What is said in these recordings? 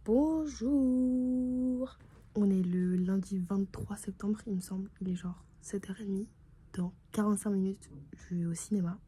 Bonjour. On est le lundi 23 septembre, il me semble. Il est genre 7h30. Dans 45 minutes, je vais au cinéma,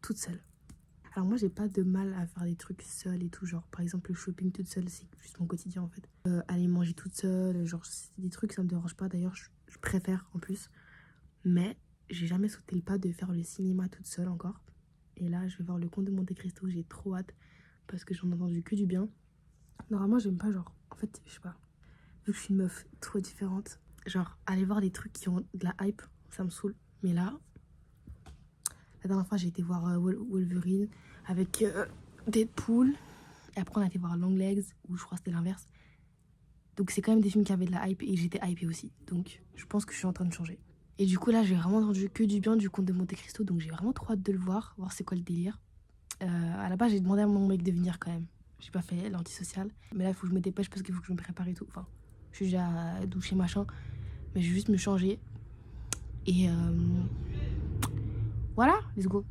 toute seule. Alors moi, j'ai pas de mal à faire des trucs seule et tout. Genre, par exemple, le shopping toute seule, c'est juste mon quotidien, en fait. Aller manger toute seule, genre, c'est des trucs, ça me dérange pas. D'ailleurs, je préfère, en plus. Mais j'ai jamais sauté le pas de faire le cinéma toute seule encore. Et là, je vais voir Le Comte de Monte-Cristo. J'ai trop hâte parce que j'en ai entendu que du bien. Normalement, j'aime pas, genre, en fait, je sais pas, vu que je suis une meuf trop différente, genre, aller voir des trucs qui ont de la hype, ça me saoule. Mais là, la dernière fois, j'ai été voir Wolverine avec Deadpool. Et après, on a été voir Longlegs, ou je crois que c'était l'inverse. Donc, c'est quand même des films qui avaient de la hype et j'étais hypée aussi. Donc, je pense que je suis en train de changer. Et du coup, là, j'ai vraiment entendu que du bien du Comte de Monte-Cristo. Donc, j'ai vraiment trop hâte de le voir c'est quoi le délire. À la base, j'ai demandé à mon mec de venir quand même. J'ai pas fait l'antisocial. Mais là, il faut que je me dépêche parce qu'il faut que je me prépare et tout. Enfin, je suis déjà douchée, machin. Mais je vais juste me changer. Et voilà, let's go.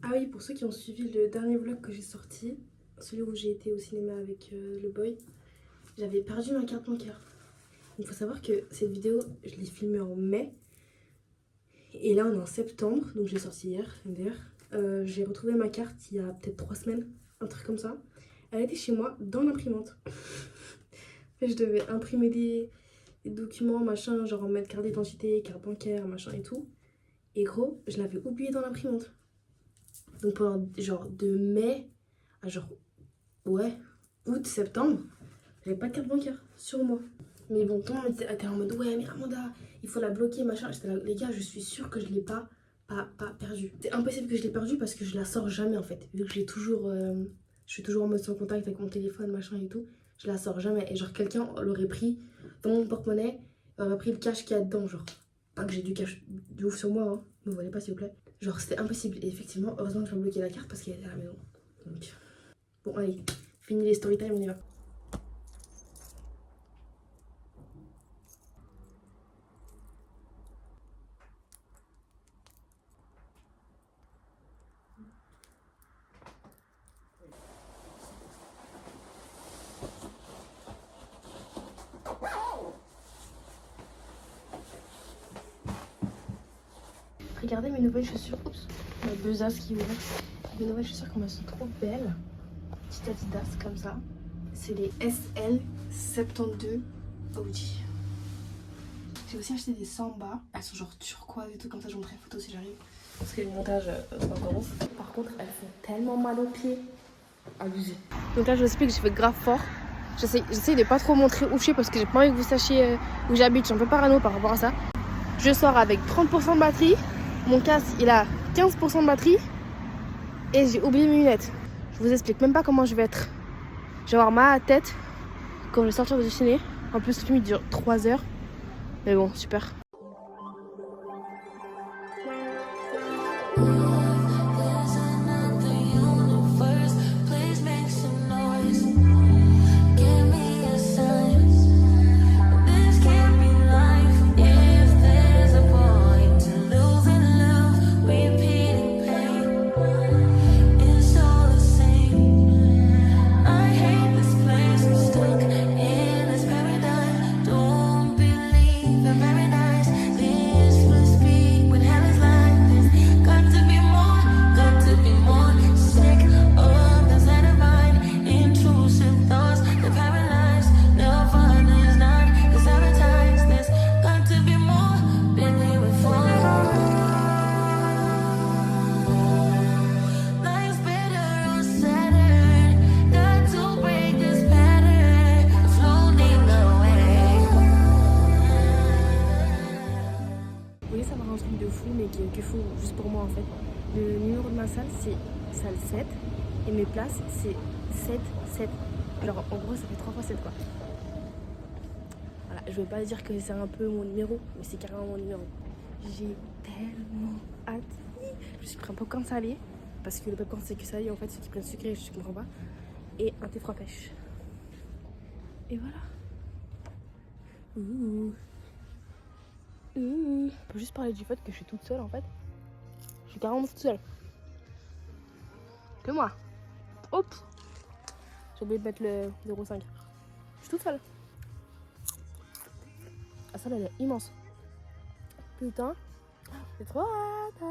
Ah oui, pour ceux qui ont suivi le dernier vlog que j'ai sorti, celui où j'ai été au cinéma avec le boy, j'avais perdu ma carte bancaire. Il faut savoir que cette vidéo, je l'ai filmée en mai. Et là, on est en septembre, donc je l'ai sortie hier, d'ailleurs. J'ai retrouvé ma carte il y a peut-être 3 semaines, un truc comme ça. Elle était chez moi, dans l'imprimante. Je devais imprimer des documents, machin, genre en mettre carte d'identité, carte bancaire, machin et tout. Et gros, je l'avais oublié dans l'imprimante. Donc pendant genre de mai à genre, ouais, août, septembre, j'avais pas de carte bancaire sur moi. Mais bon, tout le monde était en mode, ouais, mais Amanda, il faut la bloquer, machin. J'étais là, les gars, je suis sûre que je l'ai pas perdue. C'est impossible que je l'ai perdue parce que je la sors jamais en fait. Vu que j'ai toujours, je suis toujours en mode sans contact avec mon téléphone, machin et tout. Je la sors jamais. Et genre, quelqu'un l'aurait pris dans mon porte-monnaie, aurait pris le cash qu'il y a dedans. Genre, pas que j'ai du cash du ouf sur moi, hein. Me volez pas s'il vous plaît. Genre, c'était impossible. Et effectivement, heureusement que j'ai bloqué la carte parce qu'elle était à la maison. Donc, bon, allez, fini les story time, on y va. Regardez mes nouvelles chaussures. Oups, ma besace qui est ouverte. Mes nouvelles chaussures, comme elles sont trop belles. Petites Adidas comme ça. C'est les SL72 OG. J'ai aussi acheté des Samba. Elles sont genre turquoise et tout, comme ça je montrerai une photo si j'arrive. Parce que le montage, c'est encore ouf. Par contre, elles font tellement mal aux pieds. Abusé. Donc là, je vous explique, j'ai fait grave fort. J'essaie de pas trop montrer où je suis parce que j'ai pas envie que vous sachiez où j'habite. Je suis un peu parano par rapport à ça. Je sors avec 30% de batterie. Mon casque, il a 15% de batterie. Et j'ai oublié mes lunettes. Je vous explique même pas comment je vais être. Je vais avoir mal à la tête quand je vais sortir du ciné. En plus, le film il dure 3 heures. Mais bon, super. Que fou juste pour moi en fait. Le numéro de ma salle c'est salle 7 et mes places c'est 7, 7. Genre en gros ça fait 3 fois 7 quoi. Voilà, je vais pas dire que c'est un peu mon numéro, mais c'est carrément mon numéro. J'ai tellement hâte. Je me suis pris un popcorn salé parce que le popcorn c'est que salé en fait, ceux qui prennent sucré je comprends pas. Et un thé froid pêche. Et voilà. Ouh. On peut juste parler du fait que je suis toute seule en fait. Je suis carrément toute seule. Que moi. Hop. J'ai oublié de mettre le 0,5. Je suis toute seule. La salle, elle est immense. Putain, c'est trop hâte.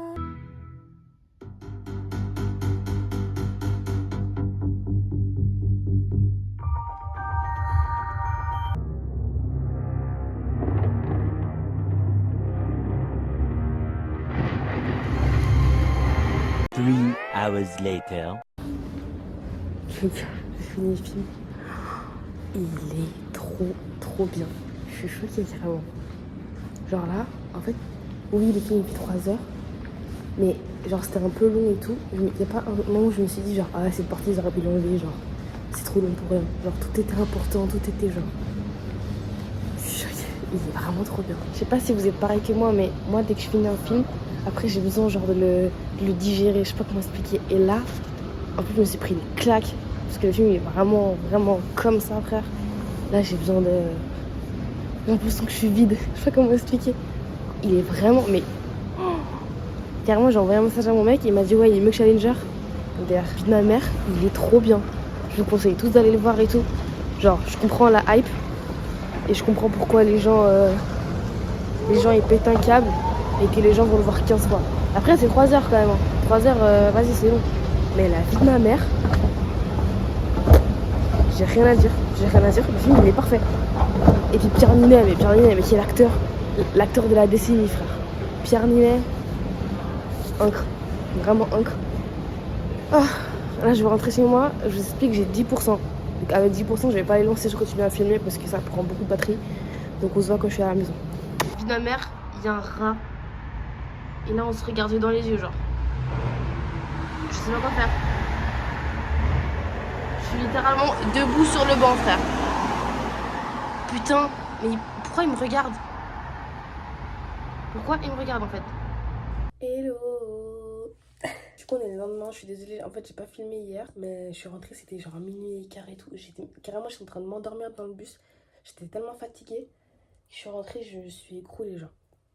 Three hours later. J'ai fini le film. Il est trop bien. Je suis choquée carrément. Genre là, en fait, oui, le film il fait 3 heures. Mais genre c'était un peu long et tout. Il n'y a pas un moment où je me suis dit genre ah cette partie ils auraient pu l'enlever, genre c'est trop long pour rien. Genre tout était important, tout était genre. Je suis choquée. Il est vraiment trop bien. Je sais pas si vous êtes pareil que moi, mais moi dès que je finis un film, après j'ai besoin genre de le digérer, je sais pas comment expliquer. Et là, en plus je me suis pris une claque. Parce que le film il est vraiment comme ça frère. Là j'ai besoin de. J'ai l'impression que je suis vide. Je sais pas comment expliquer. Il est vraiment. Mais. Carrément j'ai envoyé un message à mon mec et il m'a dit ouais il est mieux que Challenger. D'ailleurs, vie de ma mère, il est trop bien. Je vous conseille tous d'aller le voir et tout. Genre je comprends la hype. Et je comprends pourquoi les gens ils pètent un câble. Et que les gens vont le voir 15 fois. Après c'est 3 heures quand même. 3 heures, vas-y c'est long. Mais la vie de ma mère. J'ai rien à dire. Le film il est parfait. Et puis Pierre Ninet, mais qui est l'acteur de la décennie, frère. Pierre Ninet, encre. Vraiment encre. Oh, là, je vais rentrer chez moi. Je vous explique, j'ai 10%. Donc, avec 10%, je vais pas les lancer, je continue à filmer parce que ça prend beaucoup de batterie. Donc, on se voit quand je suis à la maison. Vie de ma mère, il y a un rat. Et là, on se regarde dans les yeux, genre. Je sais pas quoi faire. Je suis littéralement debout sur le banc, frère. Putain, mais pourquoi il me regarde? Pourquoi il me regarde en fait? Hello. Du coup on est le lendemain, je suis désolée, en fait j'ai pas filmé hier, mais je suis rentrée, c'était genre à minuit et quart et tout. Carrément j'étais en train de m'endormir dans le bus. J'étais tellement fatiguée. Je suis rentrée, je me suis écroulée genre.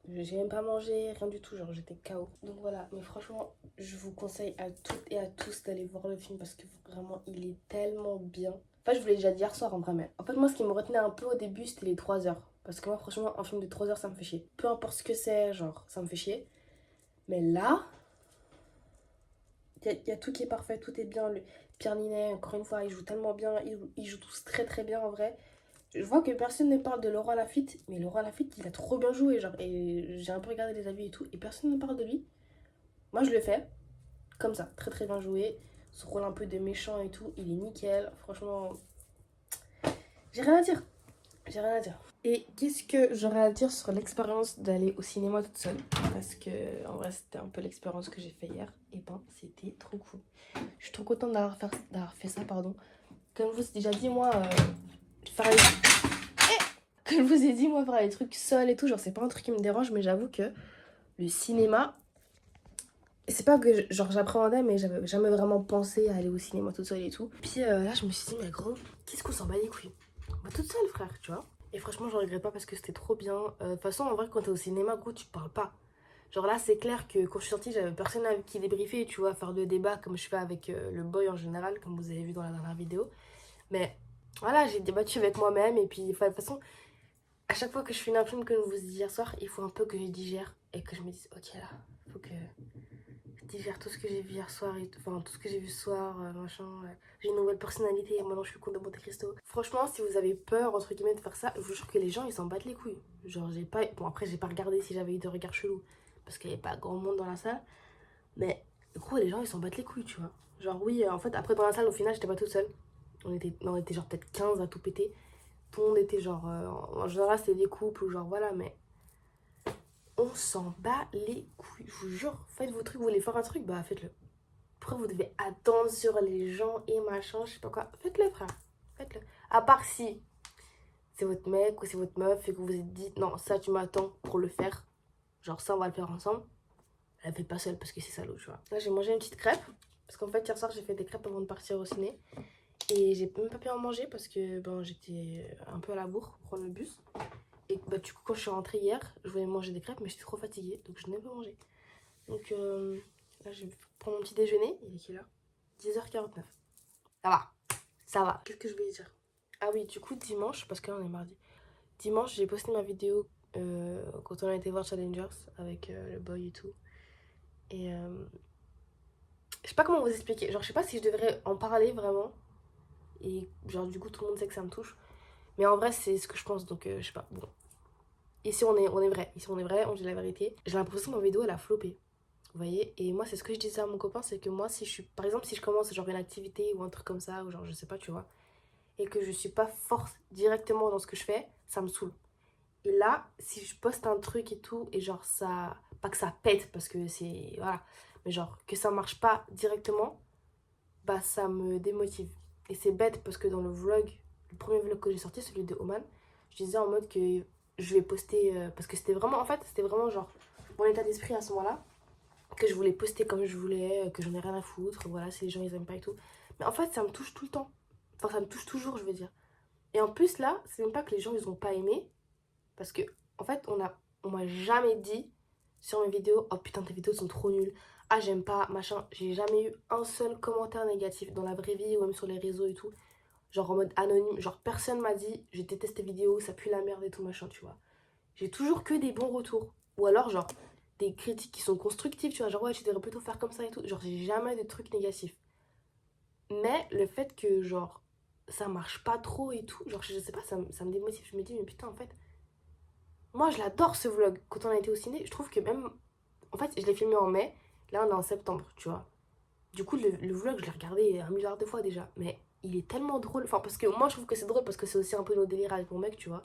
J'ai même pas mangé, rien du tout, genre j'étais KO. Donc voilà, mais franchement, je vous conseille à toutes et à tous d'aller voir le film parce que vraiment il est tellement bien. Enfin, je vous l'ai déjà dit hier soir en vrai, mais en fait, moi ce qui me retenait un peu au début c'était les 3 heures. Parce que moi, franchement, un film de 3 heures ça me fait chier. Peu importe ce que c'est, genre ça me fait chier. Mais là, il y a tout qui est parfait, tout est bien. Pierre Ninet, encore une fois, il joue tellement bien, ils jouent tous très bien en vrai. Je vois que personne ne parle de Laurent Lafitte, mais Laurent Lafitte, il a trop bien joué, genre, et j'ai un peu regardé les avis et tout, et personne ne parle de lui. Moi, je le fais, comme ça, très bien joué. Ce rôle un peu de méchant et tout, il est nickel. Franchement, j'ai rien à dire. J'ai rien à dire. Et qu'est-ce que j'aurais à dire sur l'expérience d'aller au cinéma toute seule? Parce que, en vrai, c'était un peu l'expérience que j'ai fait hier. Et ben, c'était trop cool. Je suis trop contente d'avoir fait ça, pardon. Comme je vous ai déjà dit, moi, faire les... Comme je vous ai dit, moi, faire les trucs seul et tout, genre, c'est pas un truc qui me dérange, mais j'avoue que le cinéma, c'est pas que genre j'appréhendais, mais j'avais jamais vraiment pensé à aller au cinéma toute seule et tout. Puis là, je me suis dit, mais gros, qu'est-ce qu'on s'en bat les couilles? Bah, toute seule, frère, tu vois. Et franchement, je regrette pas parce que c'était trop bien. De toute façon, en vrai, quand t'es au cinéma, gros, tu parles pas. Genre là, c'est clair que quand je suis sortie, j'avais personne avec qui débriefer, tu vois, faire de débat comme je fais avec le boy en général, comme vous avez vu dans la dernière vidéo. Mais voilà, j'ai débattu avec moi-même et puis, de toute façon, à chaque fois que je finis un film, comme je vous ai dit hier soir, il faut un peu que je digère et que je me dise, ok là, faut que je digère tout ce que j'ai vu hier soir, enfin tout ce que j'ai vu ce soir, machin. J'ai une nouvelle personnalité et maintenant je suis le comte de Monte Cristo. Franchement, si vous avez peur, entre guillemets, de faire ça, je vous jure que les gens ils s'en battent les couilles. Genre, j'ai pas. Bon, après, j'ai pas regardé si j'avais eu de regards chelous parce qu'il y avait pas grand monde dans la salle, mais du coup, les gens ils s'en battent les couilles, tu vois. Genre, oui, en fait, après dans la salle, au final, j'étais pas toute seule. On était genre peut-être 15 à tout péter. Tout le monde était genre. En général, c'était des couples ou genre voilà, mais on s'en bat les couilles. Je vous jure, faites vos trucs, vous voulez faire un truc, bah faites-le. Pourquoi vous devez attendre sur les gens et machin, je sais pas quoi. Faites-le, frère. Faites-le. À part si c'est votre mec ou c'est votre meuf et que vous vous êtes dit, non, ça tu m'attends pour le faire. Genre ça, on va le faire ensemble. Elle fait pas seule parce que c'est salaud, tu vois. Là, j'ai mangé une petite crêpe. Parce qu'en fait, hier soir, j'ai fait des crêpes avant de partir au ciné. Et j'ai même pas pu en manger parce que ben, j'étais un peu à la bourre pour prendre le bus. Et bah, du coup, quand je suis rentrée hier, je voulais manger des crêpes, mais j'étais trop fatiguée. Donc, je n'ai pas mangé. Donc, là, je vais prendre mon petit déjeuner. Il est quelle heure? 10h49. Ça va. Ça va. Qu'est-ce que je voulais dire? Ah oui, du coup, dimanche, parce que là on est mardi. Dimanche, j'ai posté ma vidéo quand on a été voir Challengers avec le boy et tout. Et je sais pas comment vous expliquer. Genre, je sais pas si je devrais en parler vraiment. Et genre, du coup, tout le monde sait que ça me touche. Mais en vrai, c'est ce que je pense, donc je sais pas. Bon. Ici, on est vrai. Ici, on est vrai, on dit la vérité. J'ai l'impression que ma vidéo, elle a floppé. Vous voyez? Et moi, c'est ce que je disais à mon copain, c'est que moi, si je suis. Par exemple, si je commence genre une activité ou un truc comme ça, ou genre, je sais pas, tu vois, et que je suis pas forte directement dans ce que je fais, ça me saoule. Et là, si je poste un truc et tout, et genre ça. Pas que ça pète, parce que c'est. Voilà. Mais genre, que ça marche pas directement, bah ça me démotive. Et c'est bête parce que dans le vlog, le premier vlog que j'ai sorti, celui de Oman, je disais en mode que je vais poster. Parce que c'était vraiment. En fait, c'était vraiment genre mon état d'esprit à ce moment-là. Que je voulais poster comme je voulais, que j'en ai rien à foutre. Voilà, si les gens ils aiment pas et tout. Mais en fait, ça me touche tout le temps. Enfin, ça me touche toujours, je veux dire. Et en plus, là, c'est même pas que les gens ils ont pas aimé. Parce que, en fait, on m'a jamais dit sur mes vidéos, oh putain, tes vidéos sont trop nulles. Ah, j'aime pas, machin. J'ai jamais eu un seul commentaire négatif dans la vraie vie ou même sur les réseaux et tout. Genre en mode anonyme. Genre, personne m'a dit, je déteste tes vidéos, ça pue la merde et tout, machin, tu vois. J'ai toujours que des bons retours. Ou alors, genre, des critiques qui sont constructives, tu vois. Genre, ouais, tu devrais plutôt faire comme ça et tout. Genre, j'ai jamais de trucs négatifs. Mais le fait que, genre, ça marche pas trop et tout, genre, je sais pas, ça me démotive. Je me dis, mais putain, en fait, moi, je l'adore ce vlog. Quand on a été au ciné, je trouve que même. En fait, je l'ai filmé en mai. Là, on est en septembre, tu vois. Du coup, le vlog, je l'ai regardé 1 milliard de fois déjà. Mais il est tellement drôle. Enfin, parce que moi, je trouve que c'est drôle parce que c'est aussi un peu nos délires avec mon mec, tu vois.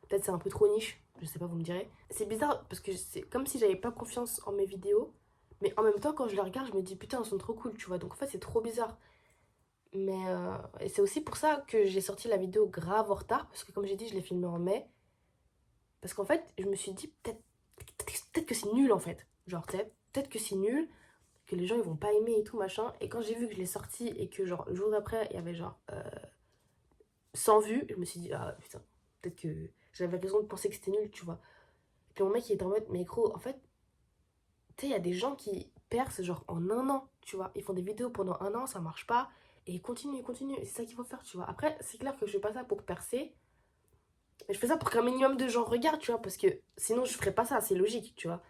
Peut-être c'est un peu trop niche. Je sais pas, vous me direz. C'est bizarre parce que c'est comme si j'avais pas confiance en mes vidéos. Mais en même temps, quand je les regarde, je me dis putain, elles sont trop cool, tu vois. Donc en fait, c'est trop bizarre. Mais et c'est aussi pour ça que j'ai sorti la vidéo grave en retard. Parce que comme j'ai dit, je l'ai filmée en mai. Parce qu'en fait, je me suis dit, peut-être que c'est nul en fait. Genre, tu sais, peut-être que c'est nul, que les gens ils vont pas aimer et tout machin. Et quand j'ai vu que je l'ai sorti et que genre le jour d'après, il y avait genre 100 vues, je me suis dit, ah putain, peut-être que j'avais raison de penser que c'était nul, tu vois. Et puis mon mec il était en mode, mais gros, en fait, tu sais, il y a des gens qui percent genre en 1 an, tu vois. Ils font des vidéos pendant 1 an, ça marche pas. Et ils continuent, ils continuent. Et c'est ça qu'il faut faire, tu vois. Après, c'est clair que je fais pas ça pour percer. Mais je fais ça pour qu'un minimum de gens regardent, tu vois. Parce que sinon, je ferais pas ça, c'est logique, tu vois.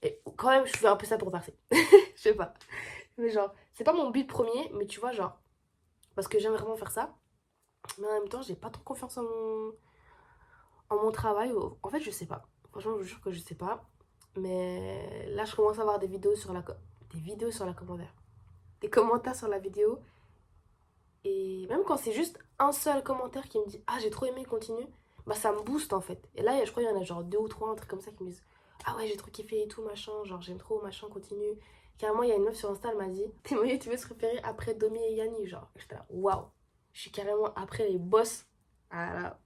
Et quand même, je fais un peu ça pour percer. Je sais pas. Mais genre, c'est pas mon but premier, mais tu vois, genre, parce que j'aime vraiment faire ça. Mais en même temps, j'ai pas trop confiance en mon travail. En fait, je sais pas. Franchement, je vous jure que je sais pas. Mais là, je commence à avoir des vidéos sur des vidéos sur la commentaire. Des commentaires sur la vidéo. Et même quand c'est juste un seul commentaire qui me dit ah, j'ai trop aimé, continue. Bah, ça me booste en fait. Et là, je crois qu'il y en a genre 2 ou 3, un truc comme ça qui me disent ah ouais, j'ai trop kiffé et tout, machin. Genre, j'aime trop, machin, continue. Carrément, il y a une meuf sur Insta, elle m'a dit t'es moyen, tu veux se repérer après Domi et Yanni. Genre, j'étais là, waouh. Je suis carrément après les boss. Ah là.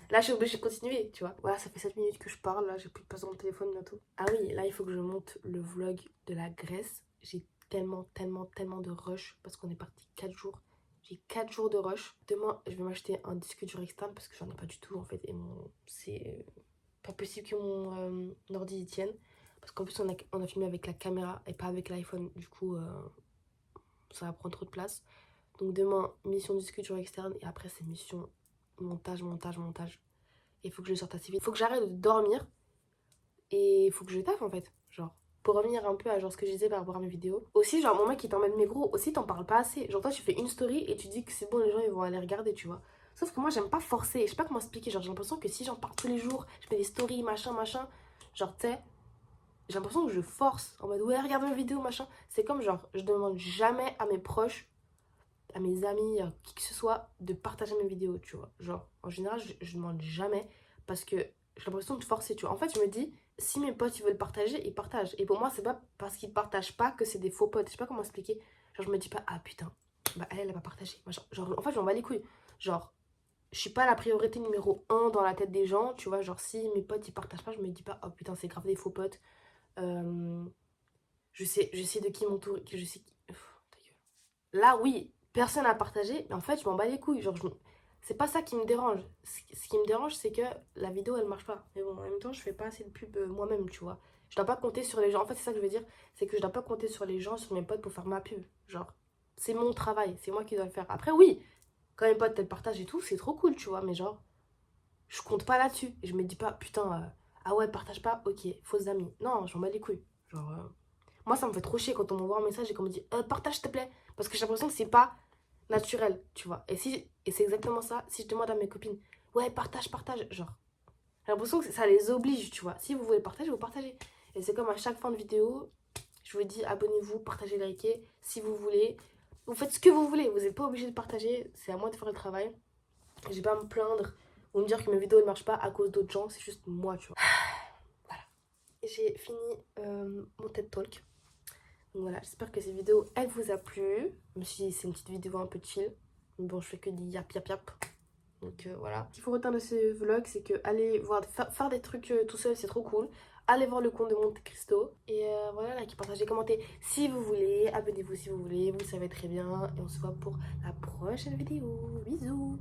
Là, je suis obligée de continuer, tu vois. Voilà, ça fait 7 minutes que je parle. Là, j'ai plus de place dans mon téléphone bientôt. Ah oui, là, il faut que je monte le vlog de la Grèce. J'ai tellement de rush parce qu'on est parti 4 jours. J'ai 4 jours de rush. Demain, je vais m'acheter un disque dur externe parce que j'en ai pas du tout en fait. Et c'est pas possible que mon ordi y tienne. Parce qu'en plus, on a filmé avec la caméra et pas avec l'iPhone. Du coup, ça va prendre trop de place. Donc demain, mission disque dur externe. Et après, c'est mission montage. Et il faut que je sorte assez vite. Il faut que j'arrête de dormir. Et il faut que je taffe en fait. Genre, pour revenir un peu à genre ce que je disais par rapport à mes vidéos. Aussi, genre, mon mec il t'emmène mes gros. Aussi, t'en parles pas assez. Genre, toi, tu fais une story et tu dis que c'est bon, les gens ils vont aller regarder, tu vois. Sauf que moi, j'aime pas forcer. Je sais pas comment expliquer. Genre, j'ai l'impression que si j'en parle tous les jours, je fais des stories, machin. Genre, tu sais, j'ai l'impression que je force. En mode, ouais, regarde mes vidéos, machin. C'est comme genre, je demande jamais à mes proches, à mes amis, à qui que ce soit, de partager mes vidéos, tu vois. Genre, en général, je demande jamais parce que j'ai l'impression de forcer, tu vois. En fait, je me dis, si mes potes ils veulent partager, ils partagent. Et pour moi, c'est pas parce qu'ils partagent pas que c'est des faux potes. Je sais pas comment expliquer. Genre, je me dis pas, ah putain, bah elle va partager. Genre, en fait, je m'en bats les couilles. Genre, je suis pas la priorité numéro 1 dans la tête des gens, tu vois. Genre, si mes potes ils partagent pas, je me dis pas, oh putain, c'est grave des faux potes. Euh, je sais de qui m'entourer, que je sais qui. Ta gueule. Là, oui, personne n'a partagé, mais en fait, je m'en bats les couilles. Genre, c'est pas ça qui me dérange. Ce qui me dérange, c'est que la vidéo, elle marche pas. Mais bon, en même temps, je fais pas assez de pub moi-même, tu vois. Je dois pas compter sur les gens. En fait, c'est ça que je veux dire. C'est que je dois pas compter sur les gens, sur mes potes pour faire ma pub. Genre, c'est mon travail. C'est moi qui dois le faire. Après, oui, quand mes potes elles partagent et tout, c'est trop cool, tu vois, mais genre, je compte pas là-dessus. Et je me dis pas, putain, ah ouais, partage pas, ok, fausses amies. Non, j'en bats les couilles. Genre, moi, ça me fait trop chier quand on m'envoie un message et qu'on me dit, partage s'il te plaît. Parce que j'ai l'impression que c'est pas naturel, tu vois. Et c'est exactement ça. Si je demande à mes copines, ouais, partage, partage, genre, j'ai l'impression que ça les oblige, tu vois. Si vous voulez partager, vous partagez. Et c'est comme à chaque fin de vidéo, je vous dis, abonnez-vous, partagez, likez, si vous voulez. Vous faites ce que vous voulez, vous n'êtes pas obligé de partager, c'est à moi de faire le travail. Je vais pas me plaindre ou me dire que mes vidéos ne marchent pas à cause d'autres gens, c'est juste moi, tu vois. Voilà. J'ai fini mon TED Talk. Donc voilà, j'espère que cette vidéo, elle vous a plu. Même si c'est une petite vidéo un peu chill. Mais bon, je fais que des yap yap yap. Donc voilà. Ce qu'il faut retenir de ce vlog, c'est que aller voir, faire des trucs tout seul, c'est trop cool. Allez voir le compte de Monte Cristo. Et voilà, likez, partagez, commentez si vous voulez. Abonnez-vous si vous voulez. Vous savez très bien. Et on se voit pour la prochaine vidéo. Bisous.